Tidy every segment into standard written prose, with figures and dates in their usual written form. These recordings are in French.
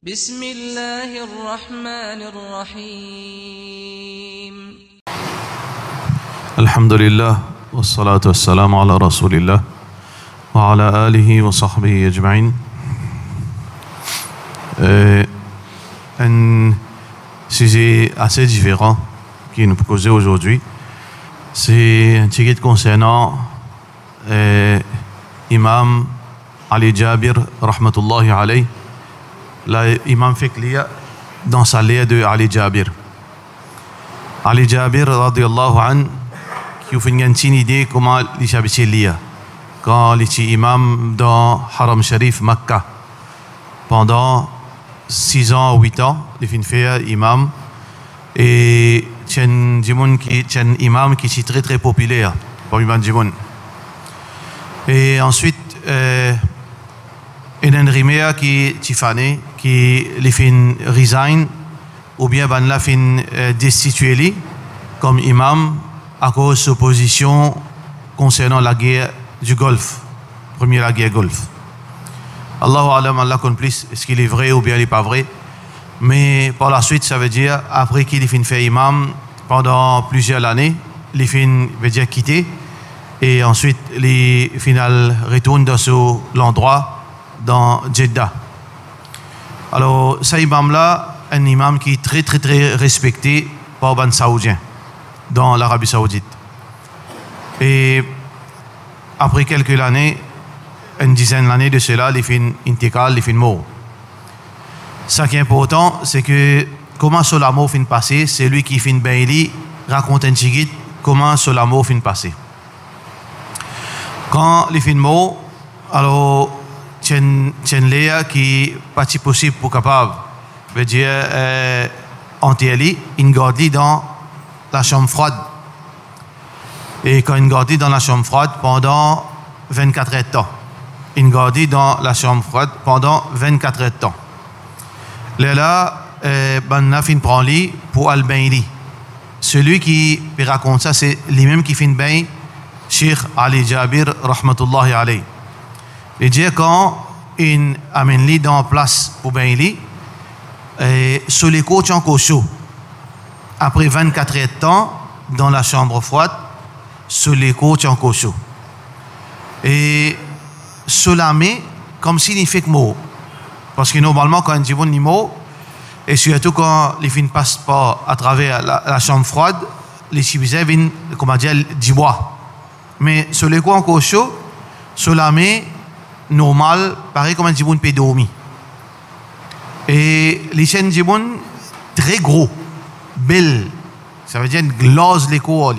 بسم الله الرحمن الرحيم الحمد لله والصلاة والسلام على رسول الله وعلى آله وصحبه أجمعين. Un sujet assez différent qui nous posait aujourd'hui, c'est un sujet concernant Imam Ali Jabir rahmatullahi alayhi. L'imam fait clear dans sa lettre de Ali Jabir. Ali Jabir radiyallahu an, qui vous fait une idée comment il s'habituait lire. Quand il était imam dans Haram Sharif Makkah, pendant 6 ans ou 8 ans, il fait faire imam. Et c'est un imam qui est très très populaire pour l'imam Jimoun. Et ensuite, il y a un rimer qui Tifane, qui les fait resign, ou bien ben la fin destitué comme imam à cause de sa position concernant la guerre du Golfe, première guerre Golfe. Allahu alam, Allah connaît plus est-ce qu'il est vrai ou bien il n'est pas vrai. Mais par la suite, ça veut dire après qu'il fin fait imam pendant plusieurs années, il fin veut dire quitter et ensuite il final retourne dans l'endroit dans Jeddah. Alors, ce imam-là, un imam qui est très très très respecté par les Saoudiens dans l'Arabie Saoudite. Et après quelques années, une dizaine d'années de cela, il fait intikal, il fait mort. Ce qui est important, c'est que comment cela mort fin passé, c'est lui qui fin Baili raconte un petit comment cela mort fin passé. Quand il fin mort, alors Chen Léa qui pas possible pour capable veut dire anti-ali une garde dans la chambre froide et quand une garde dans la chambre froide pendant 24 heures de temps une garde dans la chambre froide pendant 24 heures de temps là ben nafin prend lit pour al bain celui qui raconte ça c'est lui-même qui fait bain Cheikh Ali Jabir rahmatullahi alayhi. Et dire quand il amène lit dans place pour ben lit sur les côtes en chaud après 24 heures de temps dans la chambre froide sur les côtes en chaud et sur la main comme s'il n'y fait que mot parce que normalement quand un jibon ni mot et surtout quand les filles ne passent pas à travers la chambre froide les civilisés viennent comment dire du bois mais sur les côtes en chaud sur la main normal, pareil comme un jiboun peut dormir. Et les chaînes jiboun très gros, belles, ça veut dire glace les coups.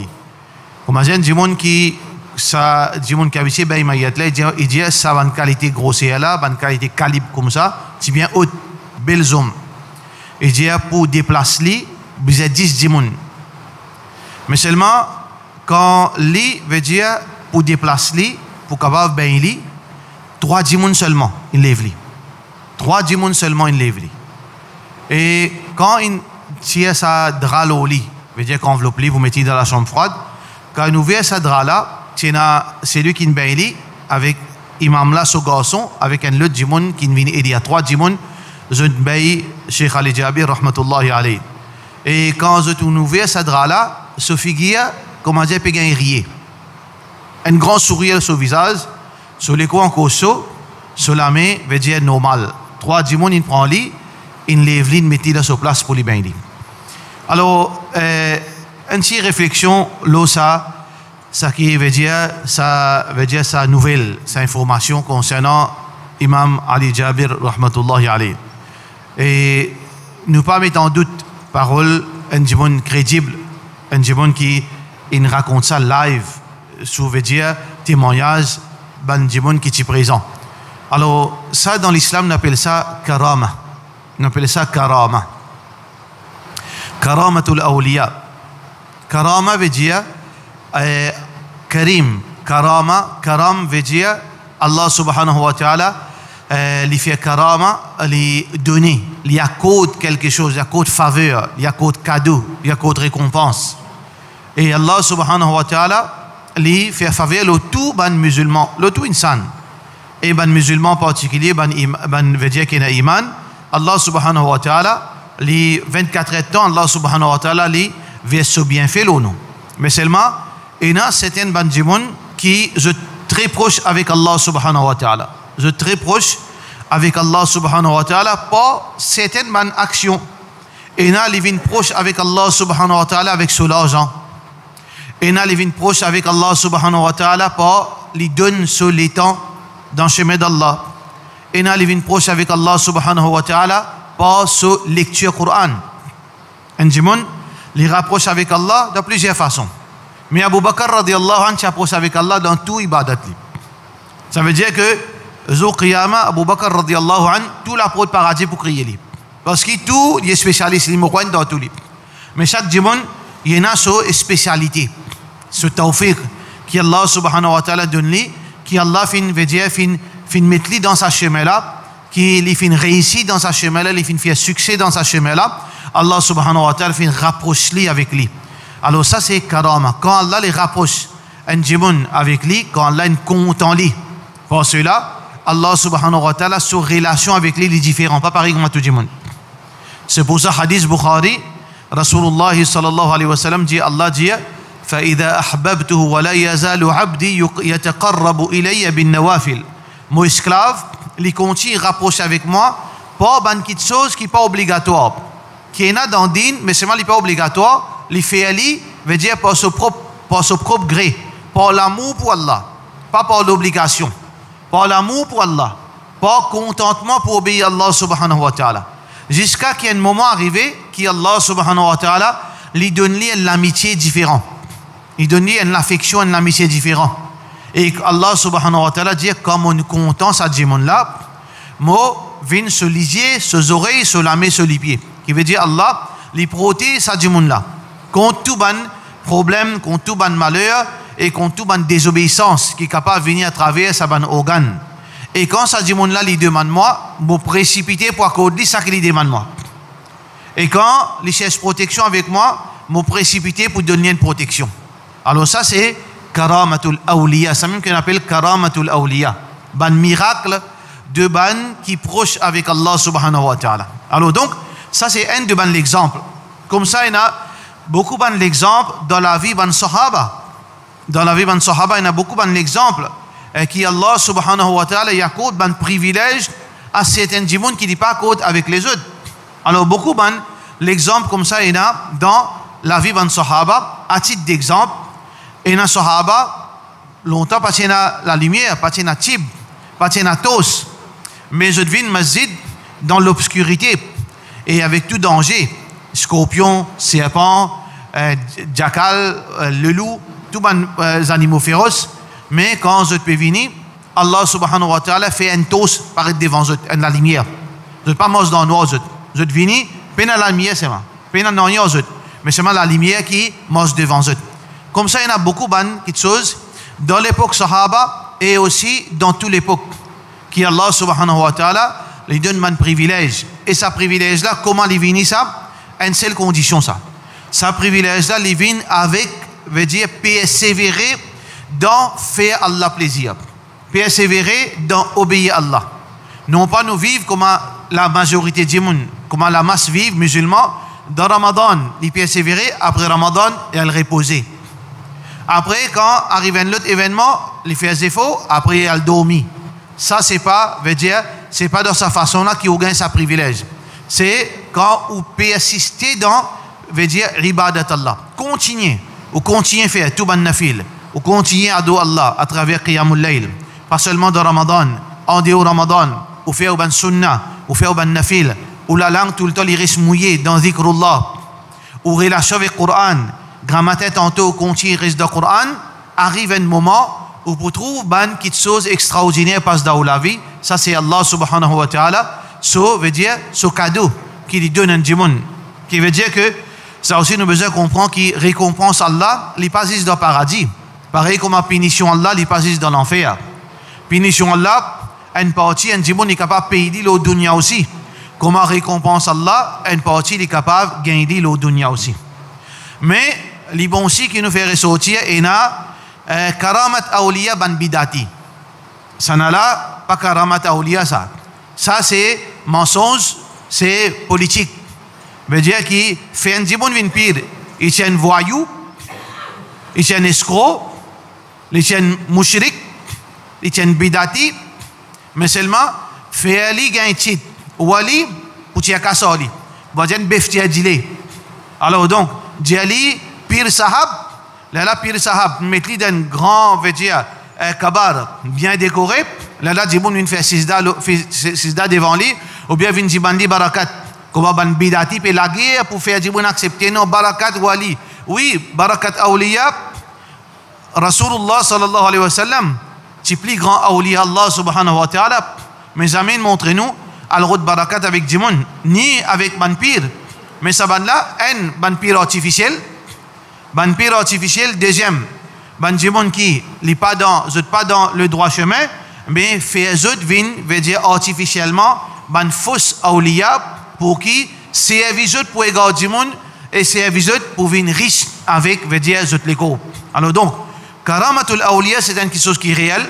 Comme un jiboun qui ça jiboun qui a visité ben il dit ça a une qualité grossière là, une qualité calibre comme ça, c'est bien haute, belle zone. Il dit pour déplacer vous êtes 10 jiboun. Mais seulement quand li veut dire pour déplacer pour capable ben li 3 djimoun seulement, il lève li. 3 djimoun seulement, il lève li. Et quand il tire sa drap au lit, veut dire qu'enveloppe li, vous mettez dans la chambre froide, quand il ouvre sa drap là, c'est lui qui ne baille li, avec imam là, ce garçon, avec un autre djimoun qui vient aider à 3 djimoun, je baille Cheikh Ali Jabir, rahmatullahi alayhi. Et quand je ouvre sa drap là, ce figure, comment dire, peut rire. Un grand sourire sur le visage, sur les coups en cosso, sur la main, veut dire normal. 3 djimoun, il prend lit, il lève lit, il met lit sur place pour les bains. Alors, une petite réflexion, là, ça qui veut dire sa nouvelle, sa information concernant Imam Ali Jabir, rahmatullahi alayhi. Et nous pas mettre en doute parole, un djimoun crédible, un djimoun qui il raconte ça live, sous veut dire témoignage, ban djimoun qui est présent. Alors, ça dans l'islam, on appelle ça karama. On appelle ça karama. Karamatul awliya. Karama veut dire karim. Karam veut dire Allah subhanahu wa ta'ala lui fait karama, lui donner, lui accorde quelque chose, lui accorde faveur, lui accorde cadeau, lui accorde récompense. Et Allah subhanahu wa ta'ala li fait faveur le tout ban musulman, le tout insan. Et ban musulman particulier, ban veut dire qu'il a iman, Allah subhanahu wa ta'ala, les 24 heures de temps, Allah subhanahu wa ta'ala, les verset bien fait l'eau. Mais seulement, il y a certaines bandimons qui sont très proches avec Allah subhanahu wa ta'ala. Ils sont très proches avec Allah subhanahu wa ta'ala pour certaines bonnes actions. Il y a les vignes proches avec Allah subhanahu wa ta'ala avec son argent. Il y a les vignes proches avec Allah subhanahu wa ta'ala pour les donner sur les temps dans le chemin d'Allah. Il y a les vignes proches avec Allah subhanahu wa ta'ala pour sa lecture Coran. Bandimon les rapproche avec Allah de plusieurs façons. Mais Abu Bakr radiallahu anhu s'approche avec Allah dans tout ibadat. Ça veut dire que Zo Qiyama, Abu Bakr radiallahu anhu, tout l'approche paradis pour crier lui. Parce que tout, il est spécialiste, il est dans tout lui. Mais chaque dimon, il y a une spécialité, ce tawfiq qui Allah subhanahu wa ta'ala donne lui, qui Allah veut dire, fin mettre dans sa chemin là, qui lui fin réussit dans sa chemin là, lui fin fait succès dans sa chemin là. Allah subhanahu wa ta'ala fait rapproche lui avec lui. Alors ça c'est karama. Quand Allah les rapproche un djimoun avec lui, quand Allah est content lui. Pour cela, Allah subhanahu wa ta'ala, sa relation avec lui est différente, pas pareil comme tout djimoun. C'est pour ça, hadith Bukhari, Rasulullah sallallahu alayhi wa sallam dit, Allah dit, فَإِذَا أَحْبَبْتُهُ وَلَا يَزَالُ عَبْدِي يَتَقَرَّبُ إِلَيَّ بِالنَّوَافِلِ. Mon esclave, il continue à rapprocher avec moi, pas une petite chose qui n'est pas obligatoire. Qui est dans le din, mais seulement il n'est pas obligatoire. Les faire veut dire par son propre gré, par l'amour pour Allah, pas par l'obligation, par l'amour pour Allah, par contentement pour obéir à Allah subhanahu wa ta'ala. Jusqu'à qu'il y ait un moment arrivé, qui Allah subhanahu wa ta'ala lui donne l'amitié différente. Il donne une affection, une amitié différente. Et Allah subhanahu wa ta'ala dit, comme on est content, ça dit, là, moi, viens se lisier, ses oreilles, se lamer, se les pieds. Qui veut dire Allah, les protège ça du monde là. Contre tout ban problème, contre tout ban malheur et contre tout ban désobéissance qui est capable de venir à travers sa ban organe. Et quand ça du monde là, il demande moi, me précipiter pour accorder ça qu'il demande moi. Et quand il cherche protection avec moi, me précipiter pour donner une protection. Alors ça c'est karamatul awliya, c'est même qu'on appelle karamatul awliya. Ban miracle de ban qui proche avec Allah subhanahu wa ta'ala. Alors donc ça c'est un de bons exemples. Comme ça, il y a beaucoup de exemples dans la vie de Sahaba. Dans la vie de Sahaba, il y a beaucoup d'exemples qui Allah subhanahu wa ta'ala accorde un privilège à certains gens qui ne pas accorde avec les autres. Alors beaucoup d'exemples comme ça, il y a dans la vie de Sahaba. À titre d'exemple, il y a Sahaba, longtemps, parce qu'il y a la lumière, parce qu'il y a Tib, parce qu'il y a Tos. Mais je devine masjid dans l'obscurité. Et avec tout danger, scorpion, serpent, jackal, le loup, tous les animaux féroces. Mais quand vous peux venir, Allah subhanahu wa ta'ala fait un tos paraître devant vous, la lumière. Vous n'êtes pas mort dans le noir, vous êtes venus, peine à la lumière, c'est moi. Peine à la mais c'est la lumière qui marche devant vous. Comme ça, il y en a beaucoup de choses dans l'époque Sahaba et aussi dans toute l'époque qui Allah subhanahu wa ta'ala lui donne un privilège. Et ce privilège-là, comment il vient ça? Une seule condition, ça. Ce privilège-là, il vient avec, veut dire, persévérer dans faire Allah plaisir. Persévérer dans obéir à Allah. Non pas nous vivre comme la majorité du monde, comme la masse vive musulmans, dans Ramadan, ils persévérer, après Ramadan, et elle reposer. Après, quand arrive un autre événement, ils font des efforts, après, elle dormit. Ça, c'est pas, veut dire, c'est pas dans sa façon-là qu'il gagne sa privilège. C'est quand vous persistez dans, veut dire, ribadat Allah. Continuez. Vous continuez à faire tout ban nafil. Vous continuez à adorer Allah à travers Qiyamul Layl. Pas seulement dans Ramadan, en dehors Ramadan. Vous faites ban sunnah, vous faites ban nafil. Où la langue tout le temps, il reste mouillé dans zikrullah. Ou relâche avec le Coran. Grammaire tantôt, continue, reste dans le Coran. Arrive un moment où vous trouvez une chose extraordinaire passe dans la vie. Ça, c'est Allah subhanahu wa ta'ala. Ça veut dire ce cadeau qu'il lui donne un djimoun. Qui veut dire que ça aussi, nous besoin de comprendre qu'il récompense Allah, il passe dans le paradis. Pareil comme la punition Allah, il passe dans l'enfer. Punition Allah, une partie, un djimoun est capable de payer le dunya aussi. Comme la récompense Allah, une partie est capable de gagner le dunya aussi. Mais, les bons aussi qui nous fait ressortir, il y a karamat awliya ban bidati. Ça n'a là pas karamat awliya ça. Ça c'est mensonge c'est politique. Veut dire qu'il fait un djimoun vin pire. Il tient un voyou, il tient un escroc, il tient un mouchrik, il tient un bidati, mais seulement fait ali gain titre. Ou ali, pour tirer kassoli. Va dire un befti à dile. Alors donc, Djali, pire sahab, là, pire sahab, mettre d'un grand, veut dire, kabar, bien décoré, là, djimoun vin faire sisda devant lui, ou bien vin djibandi barakat. Comment ban bidati pe la guerre pour faire djimoun accepter non barakat wali. Oui, barakat awliya, Rasulullah sallallahu alayhi wa sallam, c'est plus grand awliya Allah subhanahu wa ta'ala, mais jamais montrez-nous al-route barakat avec djimoun, ni avec ban pire. Mais ça ban là, un ban pire artificiel, deuxième, ban djimoun qui n'est pas dans le droit chemin, mais fait zut vin, veut dire artificiellement, ban fausse awliya, pour qui c'est visite pour égarer du monde et c'est visite pour venir riche avec, veut dire, zut l'écho. Alors donc, karamatul awliya, c'est quelque chose qui est réel.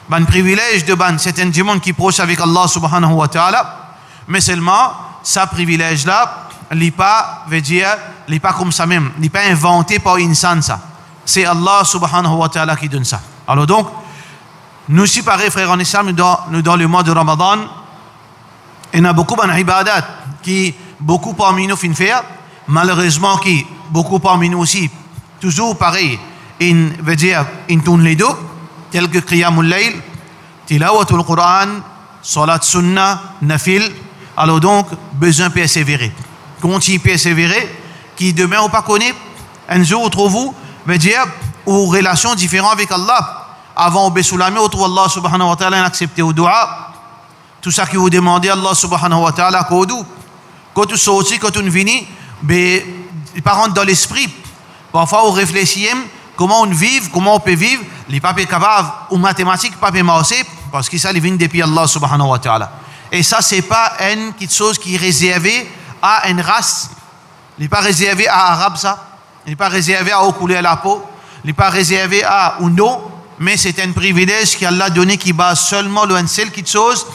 Ban privilège de ban, c'est un du monde qui est proche avec Allah subhanahu wa ta'ala, mais seulement, ça privilège-là, il n'est pas, veut dire, il n'est pas comme ça même, il n'est pas inventé par insan ça. C'est Allah subhanahu wa ta'ala qui donne ça. Alors donc, nous aussi, pareil, frères en islam, nous dans le mois de Ramadan, il y a beaucoup d'ibadat qui, beaucoup parmi nous fin faire, malheureusement qui, beaucoup parmi nous aussi, toujours pareil, veut dire, ils tournent les deux, tels que Qiyamul Layl, Tilawatul Quran, Salat Sunnah, Nafil. Alors donc, besoin de persévérer. Continuez à persévérer, qui demain ou pas connaît, un jour entre vous, veut dire, ou relation différente avec Allah. Avant, Bessoulami, autour Allah subhanahu wa ta'ala, accepté au dua. Tout ça que vous demandez à Allah subhanahu wa ta'ala, quand tu sortis, quand tu venez, mais pas rentrer dans l'esprit. Parfois, on réfléchit comment on vit, comment on peut vivre, les papiers capables ou mathématiques, papiers marcher, parce que ça, ils viennent depuis Allah subhanahu wa ta'ala. Et ça, c'est pas une chose qui est réservée à une race. Il n'est pas réservé à l'arabe, ça. Il n'est pas réservé à aux couleurs de la peau. Il n'est pas réservé à un nom, mais c'est un privilège qu'Allah a donné qui base seulement une seule chose.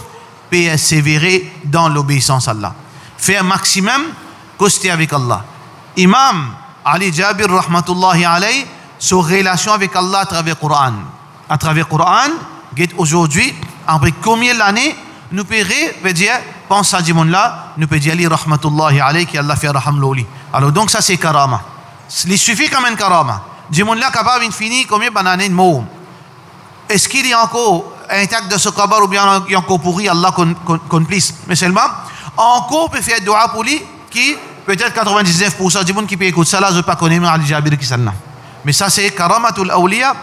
Persévérer dans l'obéissance à Allah. Faire un maximum, coster avec Allah. Imam Ali Jabir, rahmatullahi alayhi, sa relation avec Allah à travers le Coran. À travers le Coran, aujourd'hui, après combien d'années, nous pouvons dire, pense à ce monde-là, nous pouvons dire, Ali, rahmatullahi alayhi, qui Allah fait raham loli. Alors donc, ça c'est karama. Il suffit quand même karama. Ce monde-là capable de finir combien d'années de mots. Est-ce qu'il y a encore intact de ce kabar ou bien il y a encore pourri Allah qu'on plisse. Mais seulement, encore peut faire dua pour lui qui peut-être 99% du monde qui peut écouter ça là, je ne pas connaître Ali Jabir qui s'en a. Mais ça c'est karamatul awliya.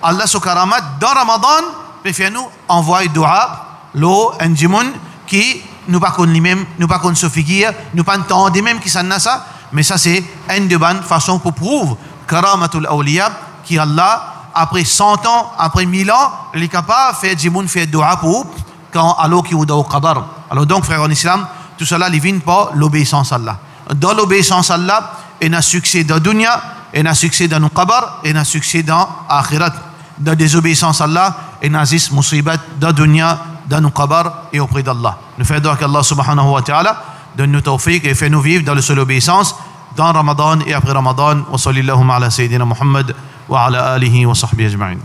Allah ce karamat dans Ramadan peut faire nous envoyer dua l'eau un du monde qui nous pas connaît lui-même, nous pas connaît ce figure, nous pas entendre même qui s'en a ça. Mais ça c'est une de bonnes façons pour prouver karamatul awliya qui Allah après 100 ans, après 1000 ans, il est capable de faire du monde, faire dua pour quand Allah qui vous donne au qadar. Alors donc, frères en islam, tout cela, il vient par l'obéissance à Allah. Dans l'obéissance à Allah, il y a succès dans la dunya, il y a succès dans le qadar, il y a succès dans l'akhirat. Dans la désobéissance à Allah, il y a zis musibat dans la dunya, dans le qadar et auprès d'Allah. Nous faisons qu'Allah subhanahu wa ta'ala donne nous tawfiq et fait nous vivre dans la seule obéissance dans Ramadan et après Ramadan. Wa sallallahu ala sayyidina Muhammad وعلى آله وصحبه أجمعين.